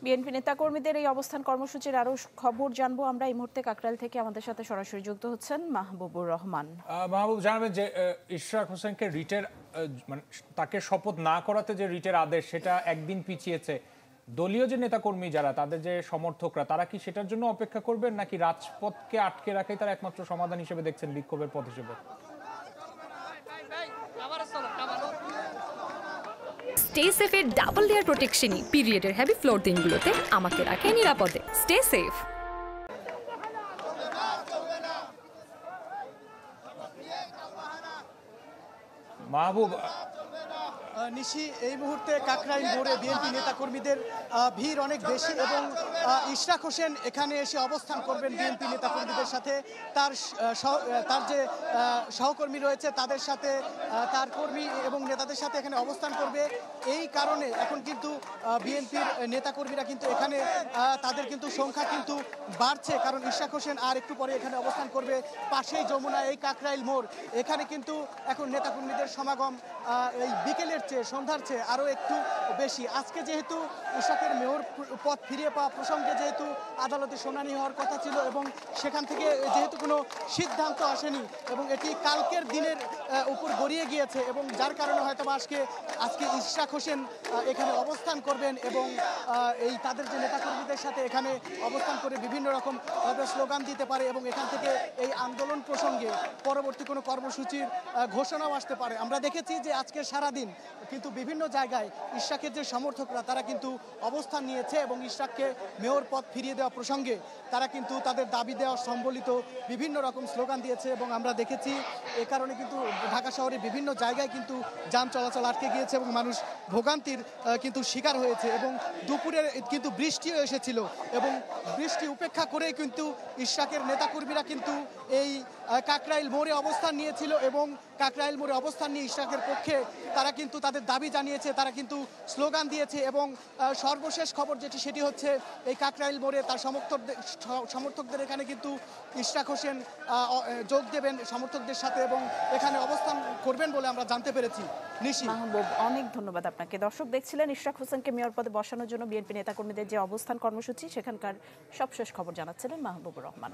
BNP নেতাকর্মীদের এই অবস্থান কর্মসূচির আরো খবর জানবো আমরা এই মুহূর্তে কাকরাইল থেকে আমাদের সাথে সরাসরি যুক্ত হচ্ছেন মাহবুবুর রহমান। মাহবুব, জানাবেন যে ইশরাক হোসেনকে রিটের মানে তাকে শপথ না করাতে যে রিটের আদেশ সেটা একদিন পিছিয়েছে, দলীয় যে নেতাকর্মী যারা তাদের যে সমর্থকরা তারা কি সেটার জন্য অপেক্ষা করবেন নাকি রাজপথকে আটকে রাখাই তারা একমাত্র সমাধান হিসেবে দেখছেন, বিক্ষোভের পথ হিসেবে? স্টে সেফের ডাবল লেয়ার প্রোটেকশনই পিরিয়ডের হেভি ফ্লোর দিনগুলোতে আমাকে রাখে নিরাপদে। Stay safe. মাহবুব, নিশি, এই মুহূর্তে কাকরাইল মোড়ে বিএনপি নেতাকর্মীদের ভিড় অনেক বেশি এবং ইশরাক হোসেন এখানে এসে অবস্থান করবেন বিএনপি নেতাকর্মীদের সাথে। তার যে সহকর্মী রয়েছে তাদের সাথে, তার কর্মী এবং নেতাদের সাথে এখানে অবস্থান করবে। এই কারণে এখন কিন্তু বিএনপির নেতাকর্মীরা কিন্তু এখানে তাদের কিন্তু সংখ্যা কিন্তু বাড়ছে, কারণ ইশরাক হোসেন আর একটু পরে এখানে অবস্থান করবে। পাশেই যমুনা, এই কাকরাইল মোড়, এখানে কিন্তু এখন নেতাকর্মীদের সমাগম এই বিকেলের চেয়ে, সন্ধ্যার চেয়ে আরও একটু বেশি। আজকে যেহেতু ইশরাকের মেয়র পদ ফিরিয়ে পাওয়া প্রসঙ্গে যেহেতু আদালতে শুনানি হওয়ার কথা ছিল এবং সেখান থেকে যেহেতু কোনো সিদ্ধান্ত আসেনি এবং এটি কালকের দিনের উপর গড়িয়ে গিয়েছে এবং যার কারণে হয়তো আজকে ইশরাক হোসেন এখানে অবস্থান করবেন এবং এই তাদের যে নেতাকর্মীদের সাথে এখানে অবস্থান করে বিভিন্ন রকম স্লোগান দিতে পারে এবং এখান থেকে এই আন্দোলন প্রসঙ্গে পরবর্তী কোনো কর্মসূচির ঘোষণাও আসতে পারে। আমরা দেখেছি যে আজকে সারাদিন কিন্তু বিভিন্ন জায়গায় ইশরাকের যে সমর্থকরা তারা কিন্তু অবস্থান নিয়েছে এবং ইশরাককে মেয়র পদ ফিরিয়ে দেওয়া প্রসঙ্গে তারা কিন্তু তাদের দাবি দেওয়া সম্বলিত বিভিন্ন রকম স্লোগান দিয়েছে এবং আমরা দেখেছি এ কারণে কিন্তু ঢাকা শহরে বিভিন্ন জায়গায় কিন্তু যান চলাচল আটকে গিয়েছে এবং মানুষ ভোগান্তির কিন্তু শিকার হয়েছে এবং দুপুরে কিন্তু বৃষ্টিও এসেছিল এবং বৃষ্টি উপেক্ষা করে কিন্তু ইশরাকের নেতাকর্মীরা কিন্তু এই কাকরাইল মোড়ে অবস্থান নিয়েছিল এবং কাকরাইল মোড়ে অবস্থান নিয়ে ইশরাকের পক্ষে তারা কিন্তু তাদের দাবি জানিয়েছে, তারা কিন্তু স্লোগান দিয়েছে এবং সর্বশেষ খবর সেটি হচ্ছে এই কাকরাইল মোড়ে তার সমর্থকদের এখানে কিন্তু ইশরাক হোসেন যোগ দেবেন সমর্থকদের সাথে এবং এখানে অবস্থান করবেন বলে আমরা জানতে পেরেছি। নিশি, মাহবুব, অনেক ধন্যবাদ আপনাকে। দর্শক দেখছিলেন ইশরাক হোসেনকে মেয়র পদে বসানোর জন্য বিএনপি নেতাকর্মীদের যে অবস্থান কর্মসূচি, সেখানকার সবশেষ খবর জানাচ্ছিলেন মাহবুবুর রহমান।